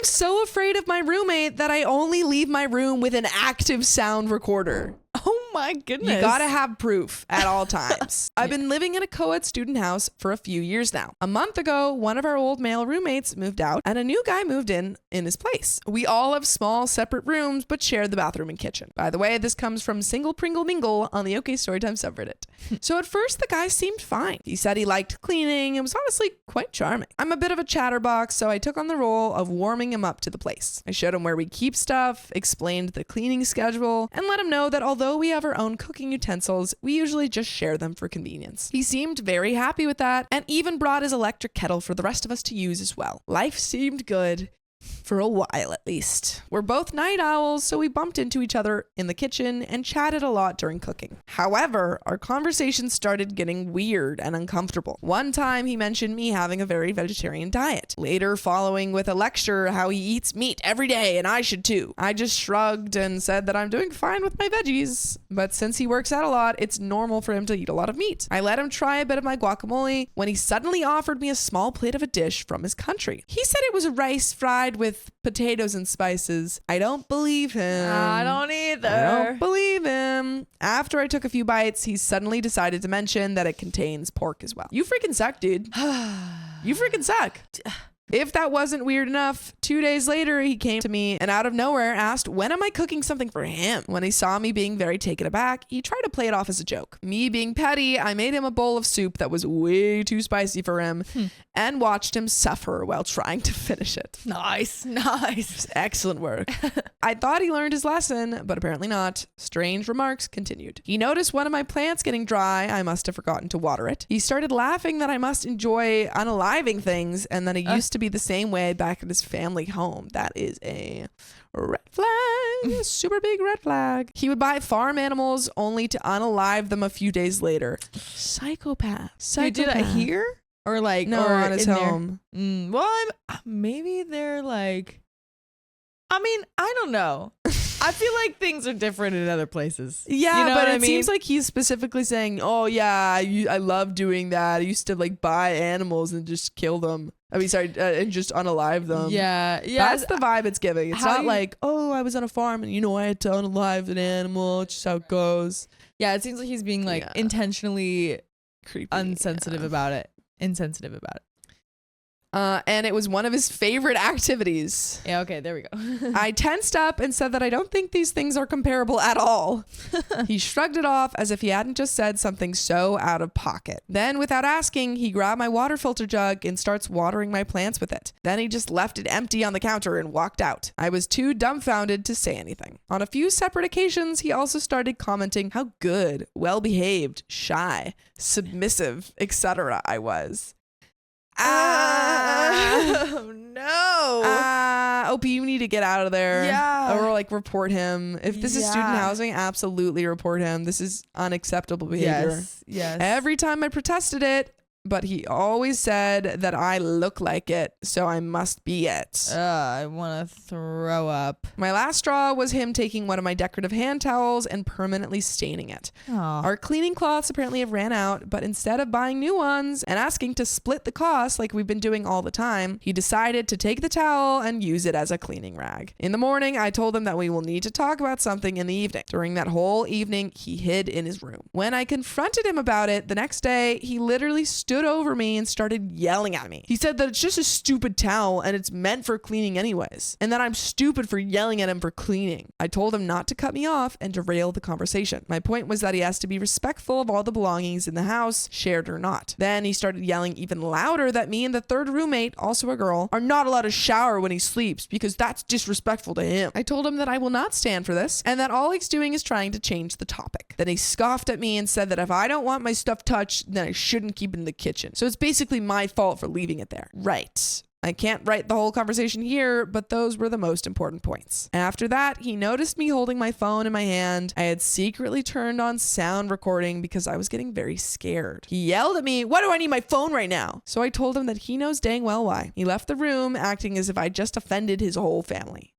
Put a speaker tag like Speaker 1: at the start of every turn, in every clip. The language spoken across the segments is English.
Speaker 1: I'm so afraid of my roommate that I only leave my room with an active sound recorder.
Speaker 2: Oh my goodness.
Speaker 1: You gotta have proof at all times. I've been living in a co-ed student house for a few years now. A month ago, one of our old male roommates moved out and a new guy moved in his place. We all have small separate rooms but share the bathroom and kitchen. By the way, this comes from Single Pringle Mingle on the OK Storytime subreddit. So at first the guy seemed fine. He said he liked cleaning and was honestly quite charming. I'm a bit of a chatterbox, so I took on the role of warming him up to the place. I showed him where we keep stuff, explained the cleaning schedule, and let him know that although we have our own cooking utensils, we usually just share them for convenience. He seemed very happy with that and even brought his electric kettle for the rest of us to use as well. Life seemed good. For a while, at least. We're both night owls, so we bumped into each other in the kitchen and chatted a lot during cooking. However, our conversation started getting weird and uncomfortable. One time, he mentioned me having a very vegetarian diet. Later, following with a lecture how he eats meat every day and I should too. I just shrugged and said that I'm doing fine with my veggies, but since he works out a lot, it's normal for him to eat a lot of meat. I let him try a bit of my guacamole when he suddenly offered me a small plate of a dish from his country. He said it was rice fried with potatoes and spices. I don't believe him.
Speaker 2: I don't either.
Speaker 1: I don't believe him. After I took a few bites, he suddenly decided to mention that it contains pork as well. You freaking suck, dude. You freaking suck. If that wasn't weird enough, 2 days later, he came to me and out of nowhere asked, when am I cooking something for him? When he saw me being very taken aback, he tried to play it off as a joke. Me being petty, I made him a bowl of soup that was way too spicy for him and watched him suffer while trying to finish it.
Speaker 2: Nice.
Speaker 1: Excellent work. I thought he learned his lesson, but apparently not. Strange remarks continued. He noticed one of my plants getting dry. I must have forgotten to water it. He started laughing that I must enjoy unaliving things and that it used to be the same way back at his family home. That is a red flag. Super big red flag. He would buy farm animals only to unalive them a few days later. Psychopath.
Speaker 2: You do that here? Or like
Speaker 1: no,
Speaker 2: or
Speaker 1: on his home.
Speaker 2: Well, maybe they're like, I mean, I don't know. I feel like things are different in other places.
Speaker 1: Yeah,
Speaker 2: you know
Speaker 1: but
Speaker 2: what
Speaker 1: it seems like he's specifically saying, oh yeah, I love doing that. I used to like buy animals and just kill them. I mean, sorry, and just unalive them.
Speaker 2: Yeah.
Speaker 1: That's the vibe it's giving. It's not like, oh, I was on a farm and I had to unalive an animal. It's just how it goes.
Speaker 2: Yeah, it seems like he's being like intentionally
Speaker 1: creepy,
Speaker 2: insensitive about it.
Speaker 1: And it was one of his favorite activities.
Speaker 2: Yeah, okay, there we go.
Speaker 1: I tensed up and said that I don't think these things are comparable at all. He shrugged it off as if he hadn't just said something so out of pocket. Then, without asking, he grabbed my water filter jug and starts watering my plants with it. Then he just left it empty on the counter and walked out. I was too dumbfounded to say anything. On a few separate occasions, he also started commenting how good, well-behaved, shy, submissive, etc. I was.
Speaker 2: Oh no.
Speaker 1: OP, you need to get out of there.
Speaker 2: Yeah.
Speaker 1: Or like report him. If this is student housing, absolutely report him. This is unacceptable behavior.
Speaker 2: Yes.
Speaker 1: Every time I protested it, but he always said that I look like it, so I must be it.
Speaker 2: I want to throw up.
Speaker 1: My last straw was him taking one of my decorative hand towels and permanently staining it.
Speaker 2: Aww.
Speaker 1: Our cleaning cloths apparently have ran out, but instead of buying new ones and asking to split the cost like we've been doing all the time, he decided to take the towel and use it as a cleaning rag. In the morning, I told him that we will need to talk about something in the evening. During that whole evening, he hid in his room. When I confronted him about it the next day, he literally stood over me and started yelling at me. He said that it's just a stupid towel and it's meant for cleaning anyways, and that I'm stupid for yelling at him for cleaning. I told him not to cut me off and derail the conversation. My point was that he has to be respectful of all the belongings in the house, shared or not. Then he started yelling even louder that me and the third roommate, also a girl, are not allowed to shower when he sleeps because that's disrespectful to him. I told him that I will not stand for this and that all he's doing is trying to change the topic. Then he scoffed at me and said that if I don't want my stuff touched, then I shouldn't keep it in the kitchen. So it's basically my fault for leaving it there. Right. I can't write the whole conversation here, but those were the most important points. After that, he noticed me holding my phone in my hand. I had secretly turned on sound recording because I was getting very scared. He yelled at me, "Why do I need my phone right now?" So I told him that he knows dang well why. He left the room acting as if I just offended his whole family.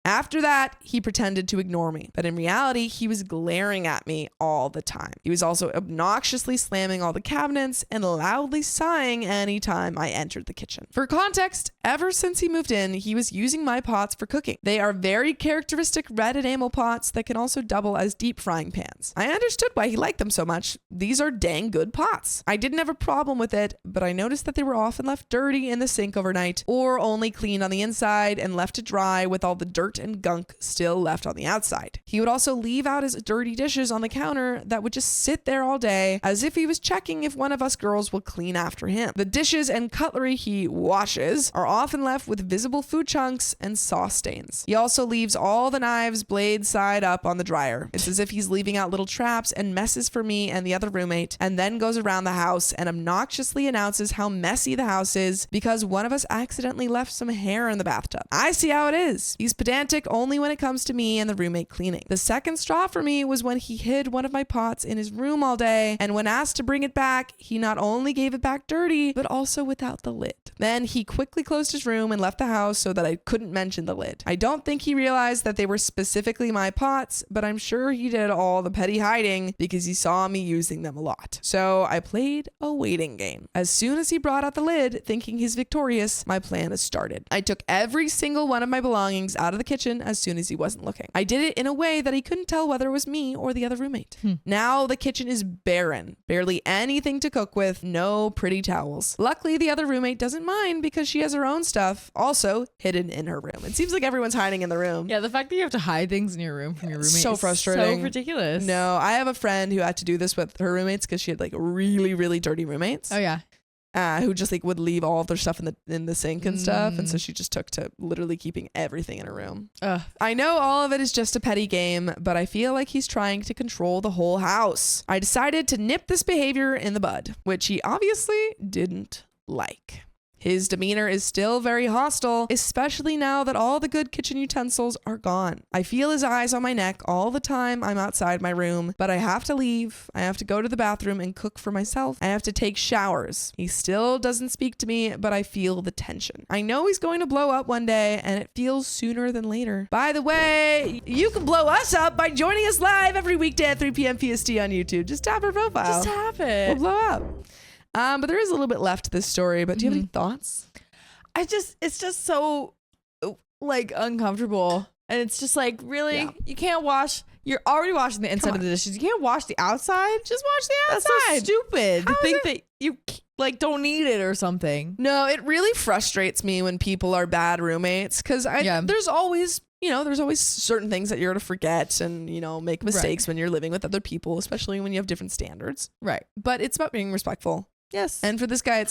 Speaker 1: After that, he pretended to ignore me, but in reality, he was glaring at me all the time. He was also obnoxiously slamming all the cabinets and loudly sighing anytime I entered the kitchen. For context, ever since he moved in, he was using my pots for cooking. They are very characteristic red enamel pots that can also double as deep frying pans. I understood why he liked them so much. These are dang good pots. I didn't have a problem with it, but I noticed that they were often left dirty in the sink overnight or only cleaned on the inside and left to dry with all the dirt and gunk still left on the outside. He would also leave out his dirty dishes on the counter that would just sit there all day as if he was checking if one of us girls will clean after him. The dishes and cutlery he washes are often left with visible food chunks and sauce stains. He also leaves all the knives blades side up on the dryer. It's as if he's leaving out little traps and messes for me and the other roommate, and then goes around the house and obnoxiously announces how messy the house is because one of us accidentally left some hair in the bathtub. I see how it is. He's pedantic only when it comes to me and the roommate cleaning. The second straw for me was when he hid one of my pots in his room all day, and when asked to bring it back, he not only gave it back dirty, but also without the lid. Then he quickly closed his room and left the house so that I couldn't mention the lid. I don't think he realized that they were specifically my pots, but I'm sure he did all the petty hiding because he saw me using them a lot. So I played a waiting game. As soon as he brought out the lid, thinking he's victorious, my plan is started. I took every single one of my belongings out of the kitchen as soon as he wasn't looking. I did it in a way that he couldn't tell whether it was me or the other roommate. Now the kitchen is barren, barely anything to cook with, no pretty towels. Luckily, the other roommate doesn't mind because she has her own stuff also hidden in her room. It seems like everyone's hiding in the room.
Speaker 2: Yeah, the fact that you have to hide things in your room from your roommate
Speaker 1: so
Speaker 2: is
Speaker 1: frustrating.
Speaker 2: so ridiculous.
Speaker 1: No, I have a friend who had to do this with her roommates because she had like really, really dirty roommates.
Speaker 2: Oh yeah.
Speaker 1: Who just like would leave all of their stuff in the sink and stuff, and so she just took to literally keeping everything in her room. I know all of it is just a petty game, but I feel like he's trying to control the whole house. I decided to nip this behavior in the bud, which he obviously didn't like. His demeanor is still very hostile, especially now that all the good kitchen utensils are gone. I feel his eyes on my neck all the time I'm outside my room, but I have to leave. I have to go to the bathroom and cook for myself. I have to take showers. He still doesn't speak to me, but I feel the tension. I know he's going to blow up one day, and it feels sooner than later. By the way, you can blow us up by joining us live every weekday at 3 p.m. PST on YouTube. Just tap our profile.
Speaker 2: Just tap it.
Speaker 1: We'll blow up. But there is a little bit left to this story, but do you have any thoughts?
Speaker 2: It's just so like uncomfortable. And it's just like, really, you can't wash. You're already washing the inside of the dishes. You can't wash the outside.
Speaker 1: Just wash the outside.
Speaker 2: That's so stupid to think that you like don't need it or something.
Speaker 1: No, it really frustrates me when people are bad roommates because there's always certain things that you're going to forget and, make mistakes when you're living with other people, especially when you have different standards.
Speaker 2: Right.
Speaker 1: But it's about being respectful.
Speaker 2: Yes.
Speaker 1: And for this guy,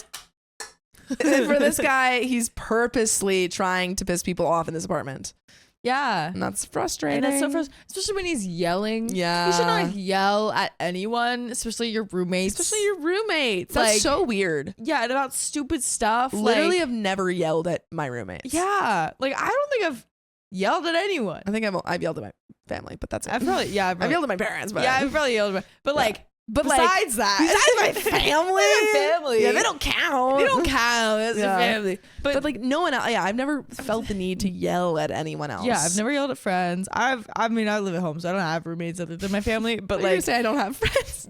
Speaker 1: he's purposely trying to piss people off in this apartment.
Speaker 2: Yeah.
Speaker 1: And that's frustrating.
Speaker 2: And that's so frustrating, especially when he's yelling.
Speaker 1: Yeah.
Speaker 2: You should not yell at anyone, especially your roommates.
Speaker 1: That's
Speaker 2: like,
Speaker 1: so weird.
Speaker 2: Yeah, and about stupid stuff.
Speaker 1: Literally, I've never yelled at my roommates.
Speaker 2: Yeah. Like, I don't think I've yelled at anyone.
Speaker 1: I think I've yelled at my family, but that's it.
Speaker 2: I've yelled
Speaker 1: at my parents, but
Speaker 2: I've probably yelled at besides
Speaker 1: my family.
Speaker 2: Yeah,
Speaker 1: they don't count.
Speaker 2: It's your family.
Speaker 1: But like no one else. Yeah, I've never felt the need to yell at anyone else.
Speaker 2: Yeah, I've never yelled at friends. I live at home, so I don't have roommates other than my family. But
Speaker 1: like, you say I don't have friends.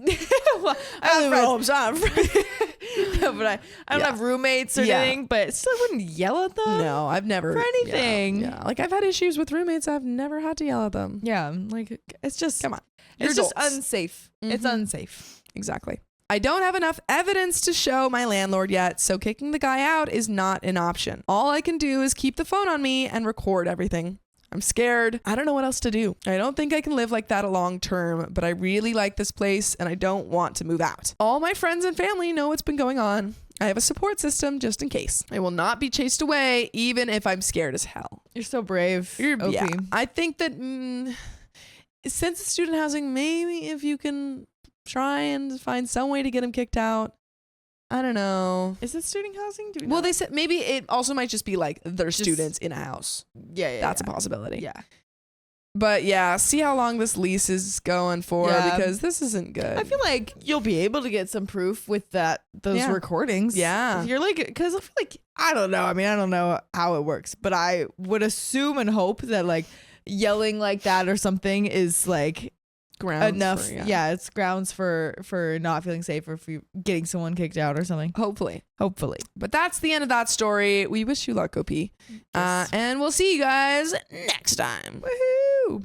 Speaker 2: Well,
Speaker 1: I live at home, so I have friends.
Speaker 2: No, but I don't have roommates or anything. But still, I wouldn't yell at them.
Speaker 1: No, I've never
Speaker 2: for anything.
Speaker 1: Yeah, like I've had issues with roommates. I've never had to yell at them.
Speaker 2: Yeah, like it's just
Speaker 1: come on.
Speaker 2: It's just unsafe. It's unsafe.
Speaker 1: Exactly. I don't have enough evidence to show my landlord yet, so kicking the guy out is not an option. All I can do is keep the phone on me and record everything. I'm scared. I don't know what else to do. I don't think I can live like that a long term, but I really like this place and I don't want to move out. All my friends and family know what's been going on. I have a support system just in case. I will not be chased away, even if I'm scared as hell.
Speaker 2: You're so brave.
Speaker 1: Yeah. I think that since it's student housing, maybe if you can try and find some way to get him kicked out. I don't know.
Speaker 2: Is it student housing? Do we
Speaker 1: know?
Speaker 2: Well,
Speaker 1: they said maybe it also might just be like their students in a house.
Speaker 2: Yeah.
Speaker 1: That's a possibility.
Speaker 2: Yeah.
Speaker 1: But yeah, see how long this lease is going for because this isn't good.
Speaker 2: I feel like you'll be able to get some proof with those recordings.
Speaker 1: Yeah.
Speaker 2: If you're like, because I feel like, I don't know. I mean, I don't know how it works, but I would assume and hope that like yelling like that or something is like
Speaker 1: grounds
Speaker 2: enough.
Speaker 1: for,
Speaker 2: It's grounds for not feeling safe or for getting someone kicked out or something.
Speaker 1: Hopefully.
Speaker 2: But
Speaker 1: that's the end of that story. We wish you luck, OP.
Speaker 2: Yes.
Speaker 1: And we'll see you guys next time.
Speaker 2: Woohoo!